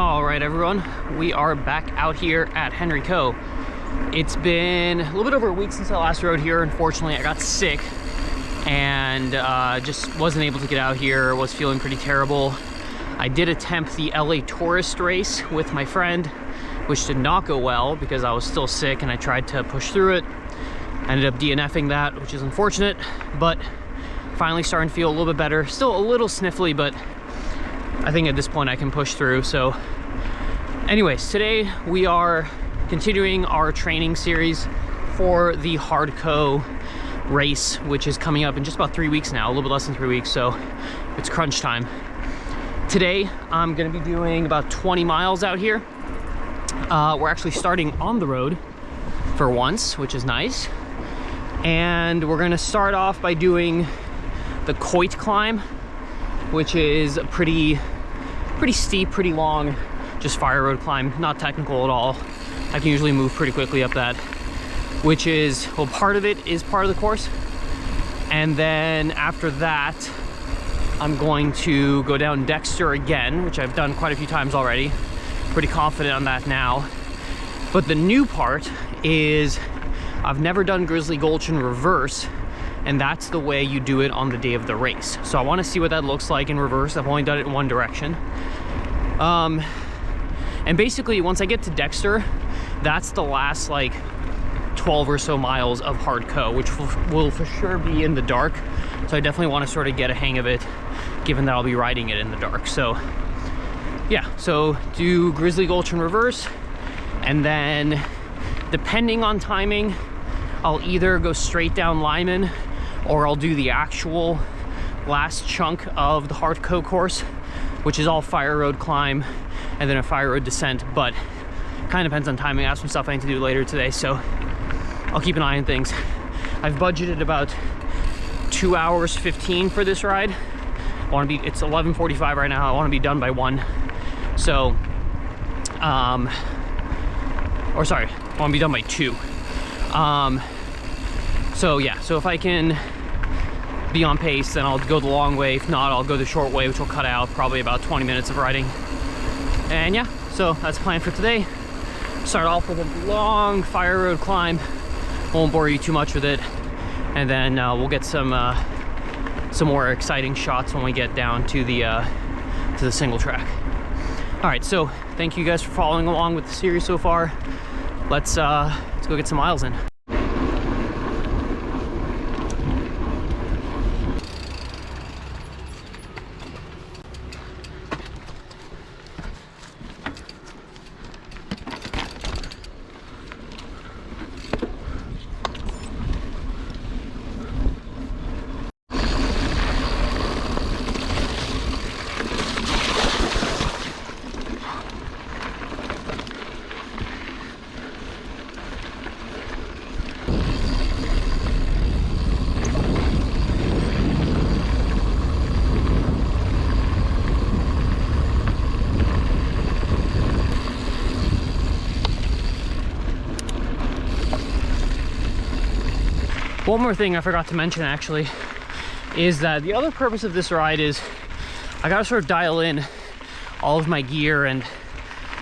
All right, everyone, we are back out here at Hard Coe're. It's been a little bit over a week since I last rode here. Unfortunately, I got sick and just wasn't able to get out here. Was feeling pretty terrible. I did attempt the LA tourist race with my friend, which did not go well because I was still sick and I tried to push through it. I ended up DNFing that, which is unfortunate, but finally starting to feel a little bit better. Still a little sniffly, but I think at this point I can push through. So anyways, today we are continuing our training series for the Hard Coe're race, which is coming up in just about 3 weeks now, a little bit less than 3 weeks, so it's crunch time. Today I'm gonna be doing about 20 miles out here. We're actually starting on the road for once, which is nice. And we're gonna start off by doing the Coit climb, which is a pretty steep, pretty long, just fire road climb, not technical at all. I can usually move pretty quickly up that, which is, well, part of it is part of the course. And then after that, I'm going to go down Dexter again, which I've done quite a few times already. Pretty confident on that now. But the new part is I've never done Grizzly Gulch in reverse, and that's the way you do it on the day of the race. So I want to see what that looks like in reverse. I've only done it in one direction. And basically once I get to Dexter, that's the last like 12 or so miles of Hard Coe're, which will for sure be in the dark. So I definitely want to sort of get a hang of it, given that I'll be riding it in the dark. So yeah, so do Grizzly Gulch in reverse, and then depending on timing, I'll either go straight down Lyman or I'll do the actual last chunk of the Hard Coe're course, which is all fire road climb and then a fire road descent, but kind of depends on timing. I have some stuff I need to do later today, so I'll keep an eye on things. I've budgeted about 2 hours 15 for this ride. It's 11:45 right now. I want to be done by 1. So, or sorry, I want to be done by 2. So yeah, so if I can be on pace, then I'll go the long way. If not, I'll go the short way, which will cut out probably about 20 minutes of riding. And yeah, so that's the plan for today. Start off with a long fire road climb. Won't bore you too much with it. And then we'll get some more exciting shots when we get down to the single track. All right, so thank you guys for following along with the series so far. Let's go get some miles in. One more thing I forgot to mention actually is that the other purpose of this ride is I gotta sort of dial in all of my gear and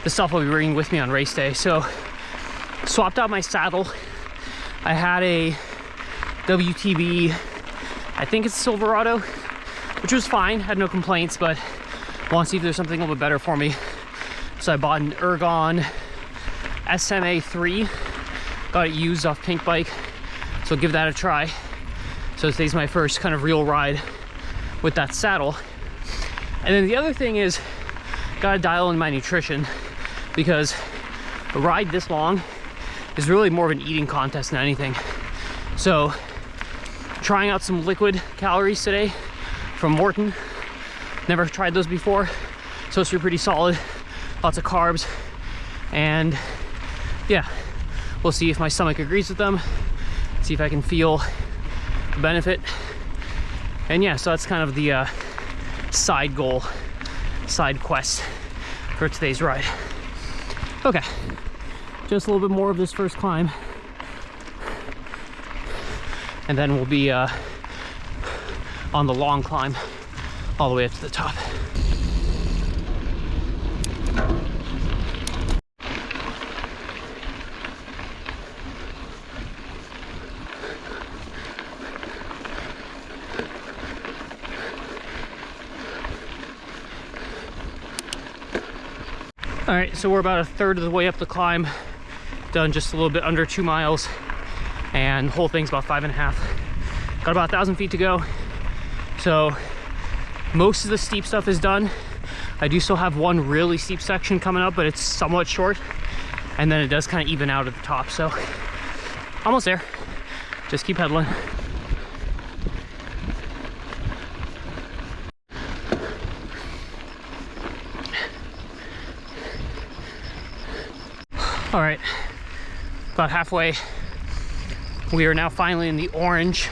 the stuff I'll be bringing with me on race day. So swapped out my saddle. I had a WTB, I think it's Silverado, which was fine, had no complaints, but want to see if there's something a little bit better for me. So I bought an Ergon SMA 3, got it used off Pink Bike. So give that a try. So today's my first kind of real ride with that saddle. And then the other thing is, gotta dial in my nutrition, because a ride this long is really more of an eating contest than anything. So trying out some liquid calories today from Morton. Never tried those before. Supposed to be pretty solid, lots of carbs. And yeah, we'll see if my stomach agrees with them. See if I can feel the benefit. And yeah, so that's kind of the side goal, side quest for today's ride. Okay, just a little bit more of this first climb, and then we'll be on the long climb all the way up to the top. All right, so we're about a third of the way up the climb, done just a little bit under 2 miles, and the whole thing's about 5.5. Got about 1,000 feet to go. So most of the steep stuff is done. I do still have one really steep section coming up, but it's somewhat short, and then it does kind of even out at the top. So almost there. Just keep pedaling. All right, about halfway. We are now finally in the orange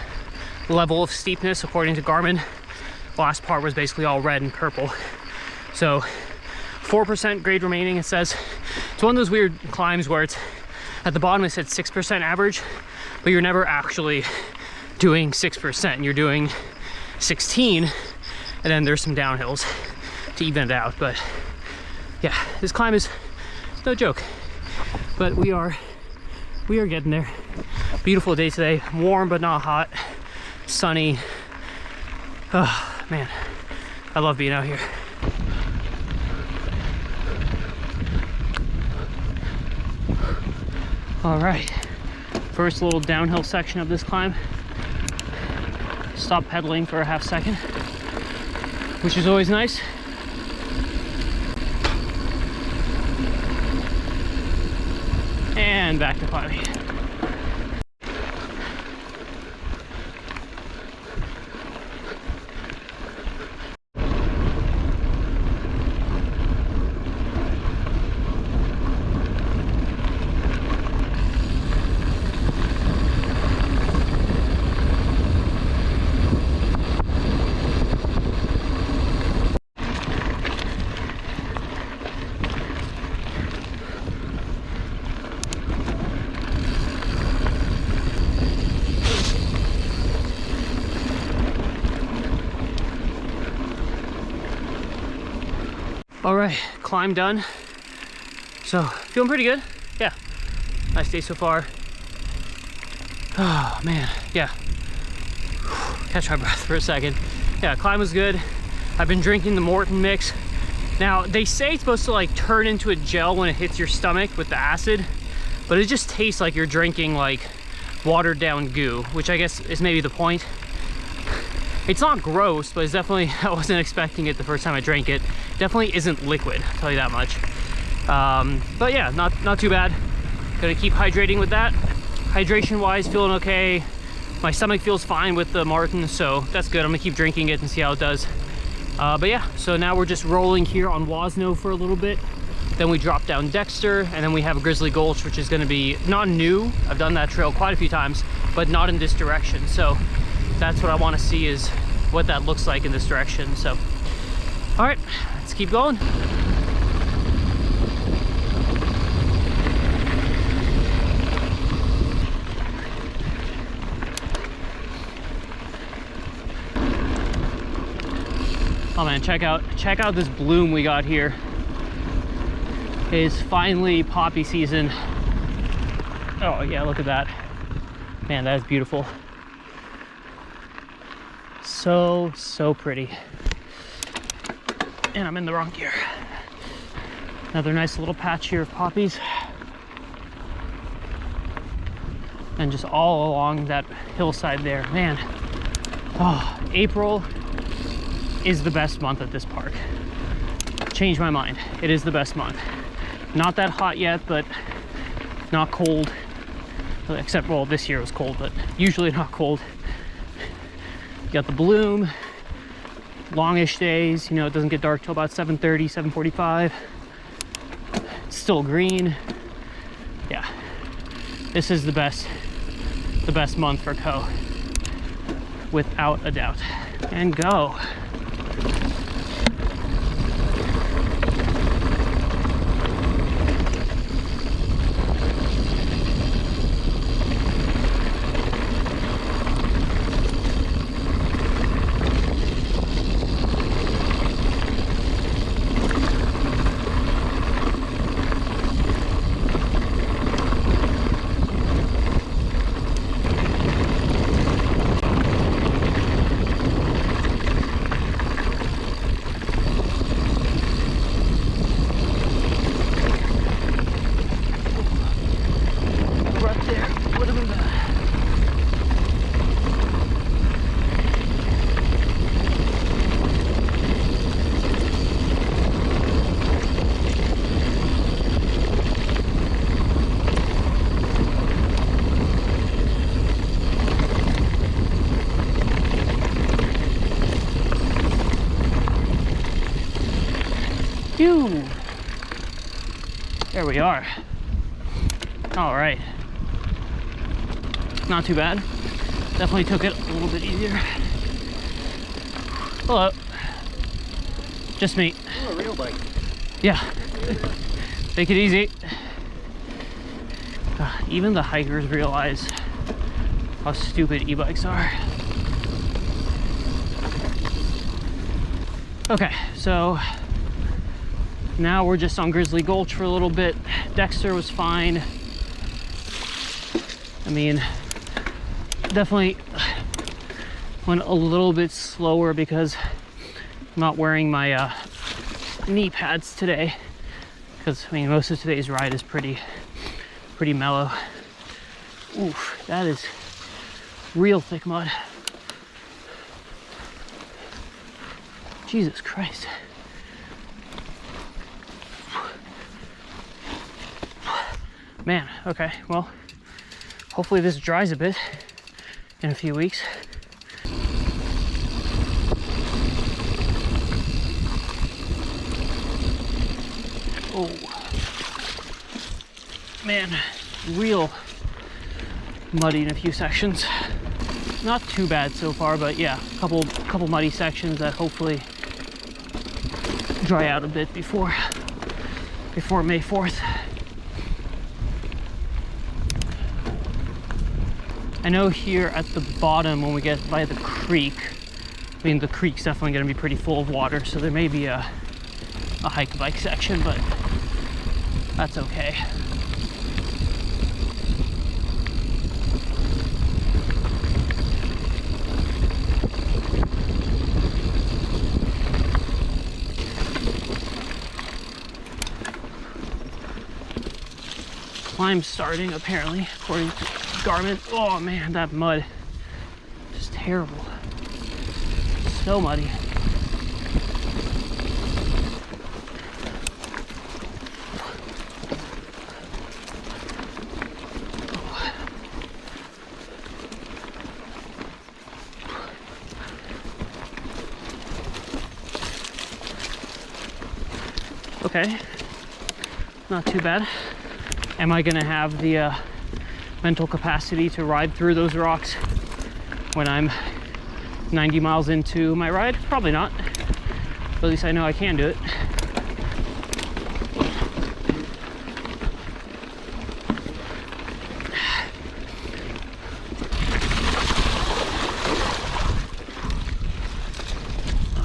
level of steepness according to Garmin. Last part was basically all red and purple. So 4% grade remaining, it says. It's one of those weird climbs where it's at the bottom it said 6% average, but you're never actually doing 6%. You're doing 16, and then there's some downhills to even it out. But yeah, this climb is no joke. But we are getting there. Beautiful day today, warm but not hot, sunny. Oh man, I love being out here. All right, first little downhill section of this climb. Stop pedaling for a half second, which is always nice. And back to climbing. All right, climb done. So feeling pretty good. Yeah, nice day so far. Oh man, yeah. Catch my breath for a second. Yeah, climb was good. I've been drinking the Morton mix. Now they say it's supposed to like turn into a gel when it hits your stomach with the acid, but it just tastes like you're drinking like watered down goo, which I guess is maybe the point. It's not gross, but it's definitely, I wasn't expecting it the first time I drank it. Definitely isn't liquid, I'll tell you that much. But yeah, not too bad. Gonna keep hydrating with that. Hydration wise, feeling okay. My stomach feels fine with the Martin, so that's good. I'm gonna keep drinking it and see how it does. But yeah, so now we're just rolling here on Wasno for a little bit. Then we drop down Dexter, and then we have a Grizzly Gulch, which is gonna be not new. I've done that trail quite a few times, but not in this direction. So that's what I want to see, is what that looks like in this direction. So all right, let's keep going. Oh man, check out this bloom we got here. It is finally poppy season. Oh yeah, look at that. Man, that is beautiful. So pretty. And I'm in the wrong gear. Another nice little patch here of poppies. And just all along that hillside there. Man, oh, April is the best month at this park. Changed my mind. It is the best month. Not that hot yet, but not cold. Except, well, this year was cold, but usually not cold. You got the bloom, longish days, you know, it doesn't get dark till about 7:30, 7:45. It's still green. Yeah, this is the best month for Coe, without a doubt. And go. There we are. All right. Not too bad. Definitely took it a little bit easier. Hello. Just me. Oh, a real bike. Yeah. Take it easy. Even the hikers realize how stupid e-bikes are. Okay, so now we're just on Grizzly Gulch for a little bit. Dexter was fine. I mean, definitely went a little bit slower because I'm not wearing my knee pads today. Because I mean, most of today's ride is pretty mellow. Oof, that is real thick mud. Jesus Christ. Man, okay, well, hopefully this dries a bit in a few weeks. Oh, man, real muddy in a few sections. Not too bad so far, but yeah, a couple muddy sections that hopefully dry out a bit before May 4th. I know here at the bottom when we get by the creek, I mean the creek's definitely going to be pretty full of water, so there may be a hike bike section, but that's okay. Climb starting apparently, according to Garmin. Oh man, that mud, just terrible. So muddy. Okay, not too bad. Am I gonna have the mental capacity to ride through those rocks when I'm 90 miles into my ride? Probably not. But at least I know I can do it.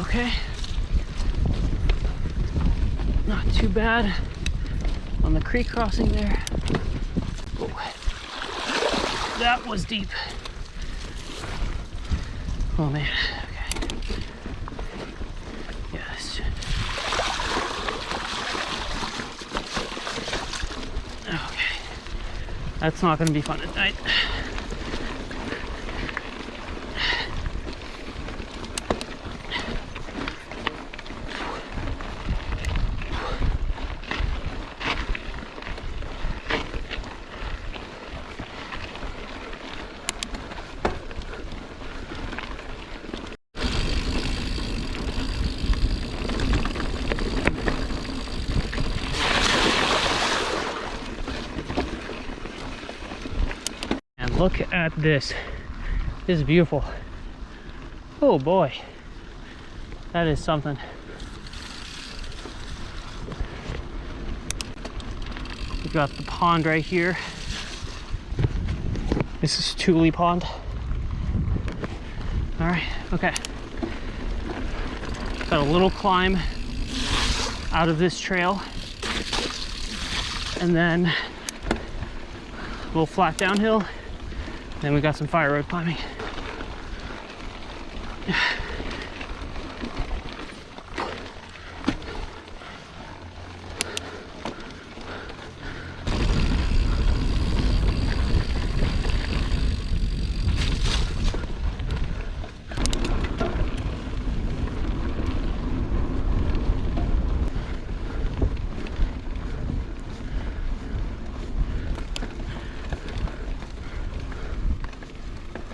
Okay. Not too bad on the creek crossing there. Oh, that was deep. Oh man, okay. Yes. Okay. That's not gonna be fun at night. Look at this. This is beautiful. Oh boy. That is something. We've got the pond right here. This is Thule Pond. All right, okay. Got a little climb out of this trail. And then a little flat downhill. Then we got some fire road climbing.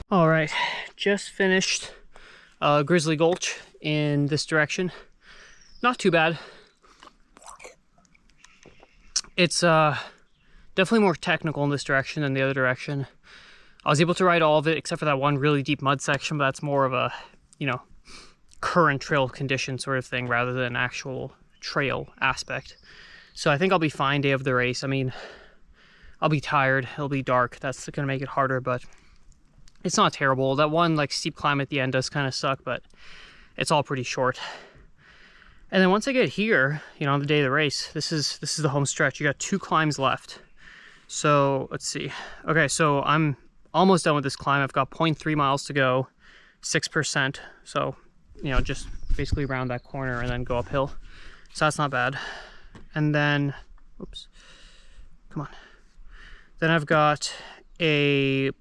All right, just finished Grizzly Gulch in this direction. Not too bad. It's definitely more technical in this direction than the other direction. I was able to ride all of it except for that one really deep mud section, but that's more of a, you know, current trail condition sort of thing rather than actual trail aspect. So I think I'll be fine day of the race. I mean, I'll be tired, it'll be dark, that's gonna make it harder, but it's not terrible. That one like steep climb at the end does kind of suck, but it's all pretty short. And then once I get here, you know, on the day of the race, this is the home stretch. You got 2 climbs left. So let's see. Okay, so I'm almost done with this climb. I've got 0.3 miles to go, 6%. So, you know, just basically round that corner and then go uphill. So that's not bad. And then, oops, come on. Then I've got a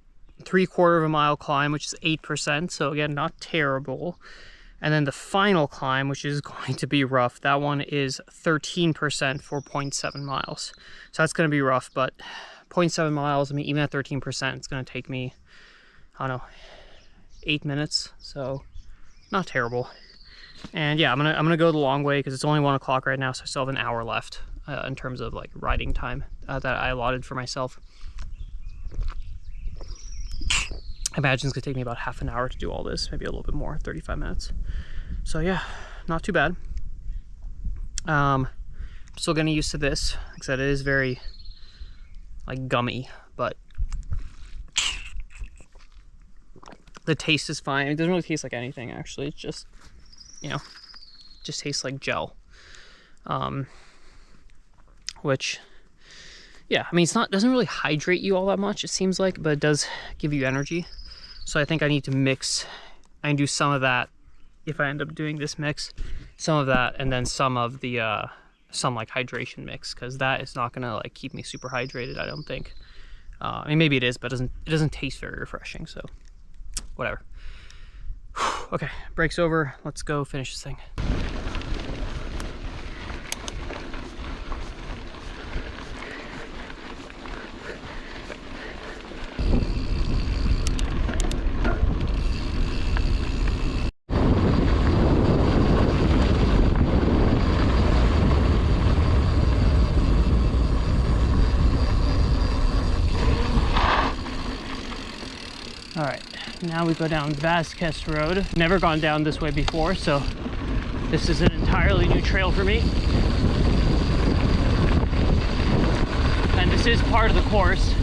3/4 of a mile climb, which is 8%. So again, not terrible. And then the final climb, which is going to be rough, that one is 13% for 0.7 miles. So that's going to be rough, but 0.7 miles, I mean, even at 13%, it's going to take me, I don't know, 8 minutes. So not terrible. And yeah, I'm gonna go the long way because it's only 1 o'clock right now, so I still have an hour left in terms of like riding time that I allotted for myself. I imagine it's gonna take me about half an hour to do all this, maybe a little bit more, 35 minutes. So yeah, not too bad. I'm still getting used to this, like I said, it is very like gummy, but the taste is fine. It doesn't really taste like anything actually. It's just, you know, just tastes like gel. Which, yeah, I mean, doesn't really hydrate you all that much, it seems like, but it does give you energy. So I think I need to mix, I can do some of that if I end up doing this mix, some of that, and then some of the, some like hydration mix, because that is not gonna like keep me super hydrated, I don't think. I mean, maybe it is, but it doesn't taste very refreshing, so whatever. Okay, break's over, let's go finish this thing. All right, now we go down Vazquez Road. Never gone down this way before, so this is an entirely new trail for me. And this is part of the course.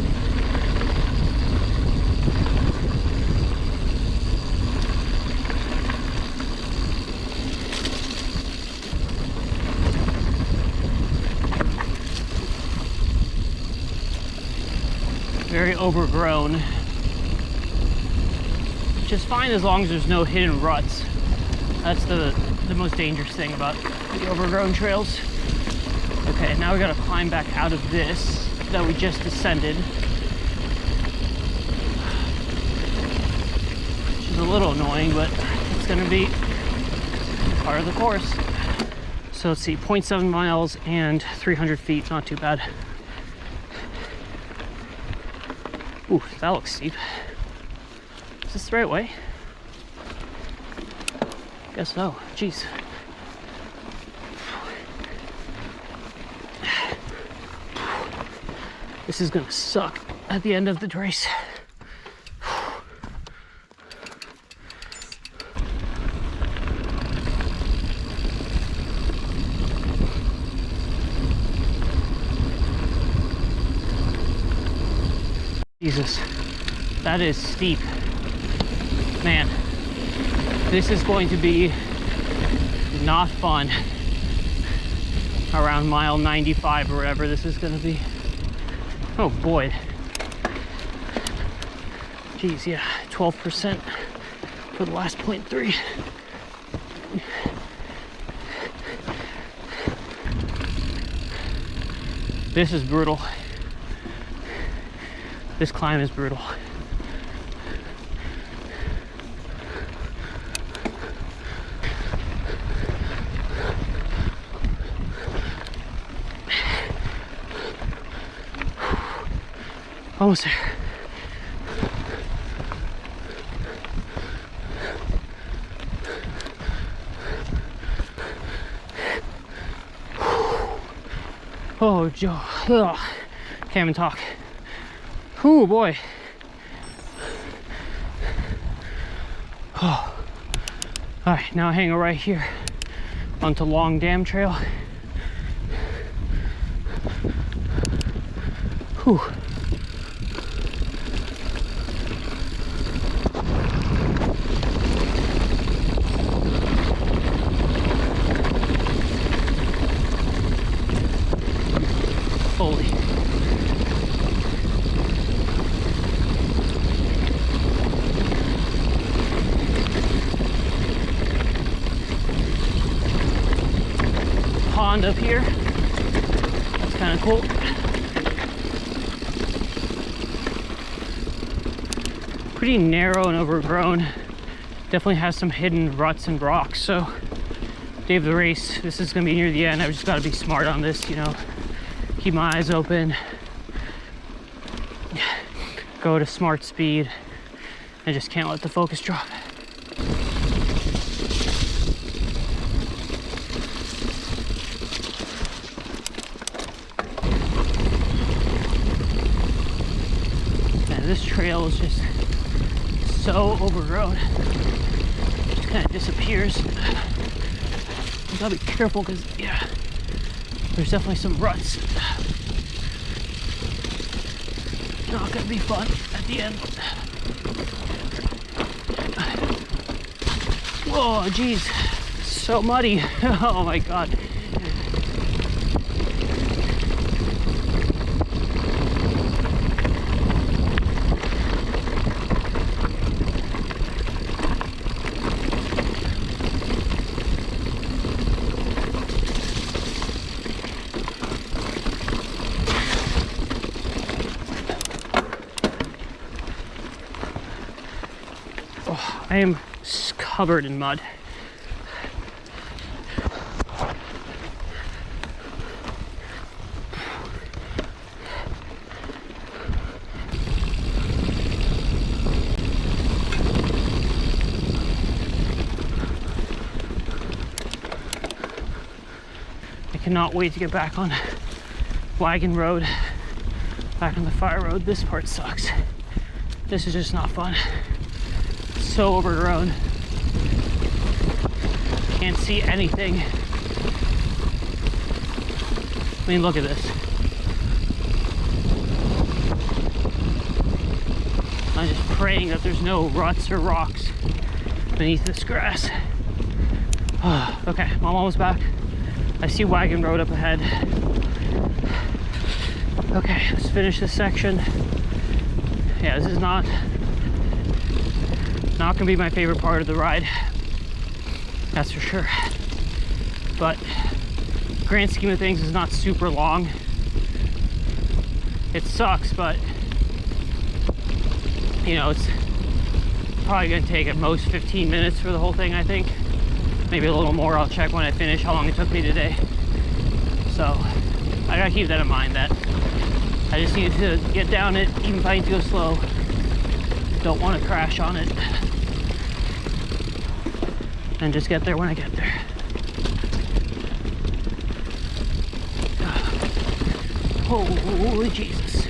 Very overgrown. Which is fine as long as there's no hidden ruts. That's the most dangerous thing about the overgrown trails. Okay, now we gotta climb back out of this that we just descended. Which is a little annoying, but it's gonna be part of the course. So let's see, 0.7 miles and 300 feet, not too bad. Ooh, that looks steep. Is this the right way? Guess so. Jeez. This is gonna suck at the end of the race. Jesus, that is steep. Man, this is going to be not fun around mile 95 or whatever this is going to be. Oh boy. Geez, yeah, 12% for the last 0.3. This is brutal. This climb is brutal. Almost there. Oh, Joe. Ugh. Can't even talk. Oh boy. Oh. All right, now hang right here onto Long Dam Trail. Whew. Holy. Pond up here. That's kind of cool. Pretty narrow and overgrown. Definitely has some hidden ruts and rocks. So, day of the race, this is gonna be near the end. I've just got to be smart on this, you know. Keep my eyes open. Go to smart speed. I just can't let the focus drop. Man, this trail is just so overgrown. It just kind of disappears. I gotta be careful because, yeah, there's definitely some ruts. Not gonna be fun at the end. Whoa, geez, so muddy. Oh my God. I am covered in mud. I cannot wait to get back on Wagon Road, back on the fire road. This part sucks. This is just not fun. So overgrown. Can't see anything. I mean, look at this. I'm just praying that there's no ruts or rocks beneath this grass. Okay, I'm almost back. I see Wagon Road up ahead. Okay, let's finish this section. Yeah, this is not gonna be my favorite part of the ride, that's for sure. But grand scheme of things, is not super long. It sucks, but you know, it's probably gonna take at most 15 minutes for the whole thing, I think. Maybe a little more. I'll check when I finish how long it took me today. So I gotta keep that in mind, that I just need to get down it, even if I need to go slow. Don't want to crash on it. And just get there when I get there. Holy Jesus.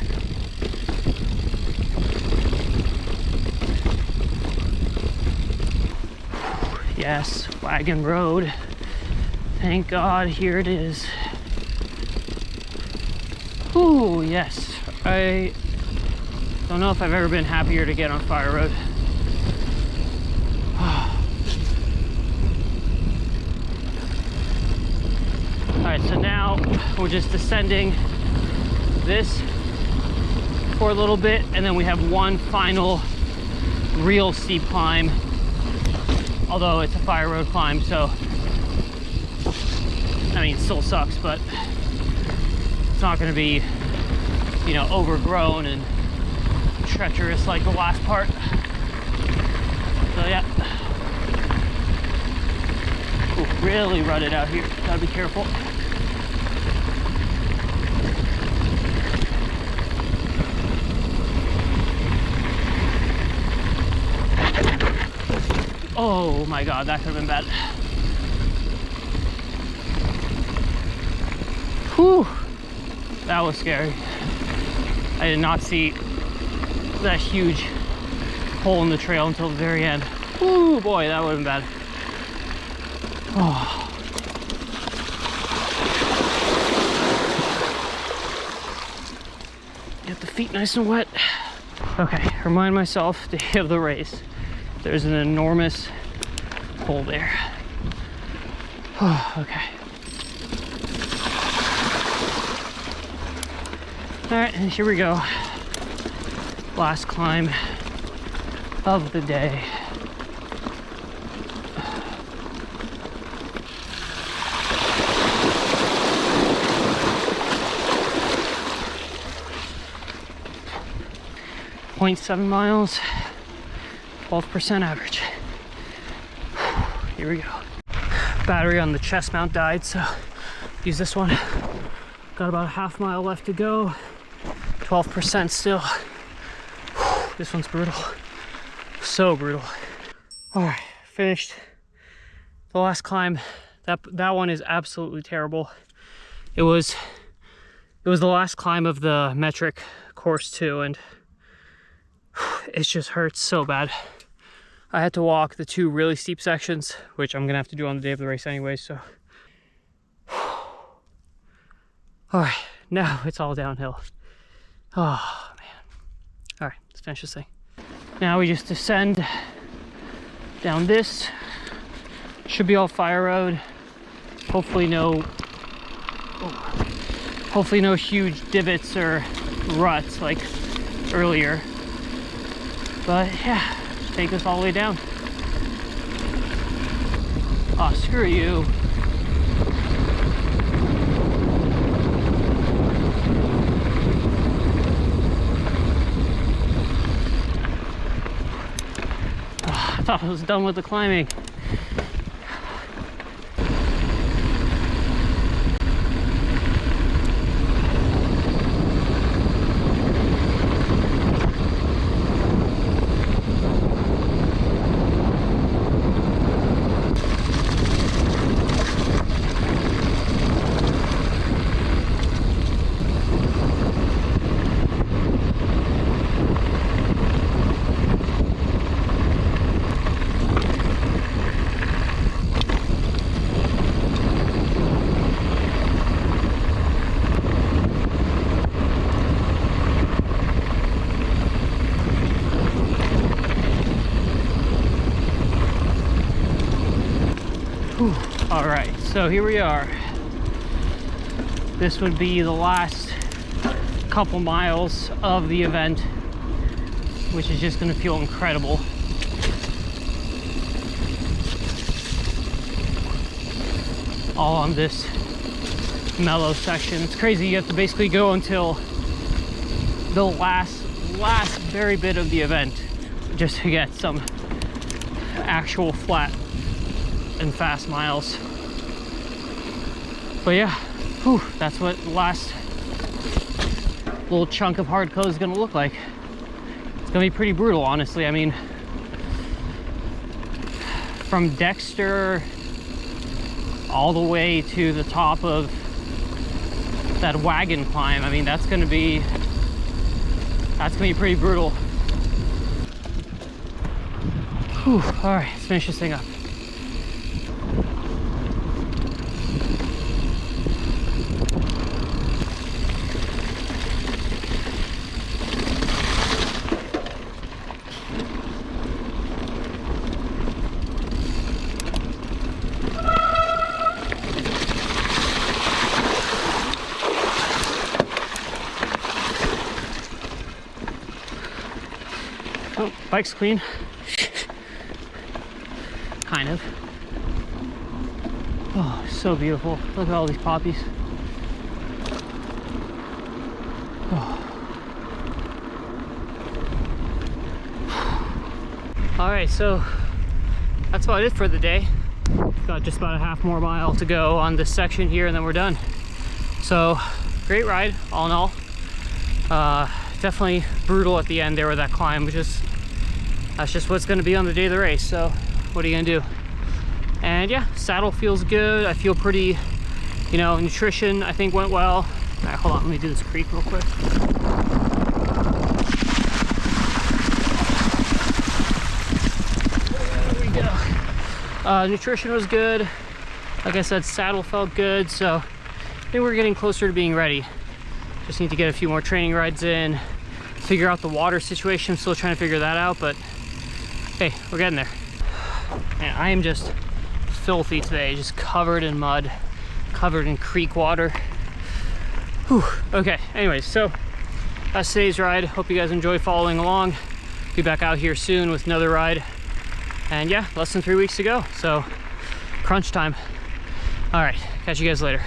Yes, Wagon Road. Thank God, here it is. Ooh, yes. I don't know if I've ever been happier to get on Fire Road. Alright, so now we're just descending this for a little bit, and then we have one final real steep climb. Although it's a Fire Road climb, so I mean, it still sucks, but it's not going to be, you know, overgrown and treacherous like the last part. So yeah. Ooh, really rutted out here. Gotta be careful. Oh my God, that could have been bad. Whew. That was scary. I did not see that huge hole in the trail until the very end. Ooh, boy, that would have been bad. Oh. Get the feet nice and wet. Okay, remind myself, day of the race, there's an enormous hole there. Oh, okay. All right, and here we go. Last climb of the day. .7 miles, 12% average. Here we go. Battery on the chest mount died, so use this one. Got about a half mile left to go. 12% still. This one's brutal. So brutal. All right, finished the last climb. That one is absolutely terrible. It was the last climb of the metric course too, and it just hurts so bad. I had to walk the 2 really steep sections, which I'm gonna have to do on the day of the race anyway, so. All right, now it's all downhill. Oh, man. All right, let's finish this thing. Now we just descend down this. Should be all fire road. Hopefully no huge divots or ruts like earlier. But yeah, take us all the way down. Oh, screw you. Oh, I thought I was done with the climbing. All right, so here we are. This would be the last couple miles of the event, which is just gonna feel incredible. All on this mellow section. It's crazy, you have to basically go until the last very bit of the event just to get some actual flat and fast miles. But yeah, whew, that's what the last little chunk of Hard Coe're is gonna look like. It's gonna be pretty brutal, honestly. I mean, from Dexter all the way to the top of that Wagon climb, I mean, that's gonna be pretty brutal. Whew, all right, let's finish this thing up. Oh, bike's clean. Kind of. Oh, so beautiful. Look at all these poppies. Oh. All right, so that's about it for the day. Got just about a half more mile to go on this section here, and then we're done. So, great ride, all in all. Definitely brutal at the end there with that climb, that's just what's going to be on the day of the race. So what are you gonna do? And yeah, saddle feels good. I feel pretty, nutrition I think went well. All right, hold on, let me do this creek real quick. There we go. Nutrition was good. Like I said, saddle felt good, so I think we're getting closer to being ready. Just need to get a few more training rides in, figure out the water situation. I'm still trying to figure that out, but hey, we're getting there. And I am just filthy today, just covered in mud, covered in creek water. Whew. Okay, anyways, so that's today's ride. Hope you guys enjoy following along. Be back out here soon with another ride. And yeah, less than 3 weeks to go, so crunch time. All right, catch you guys later.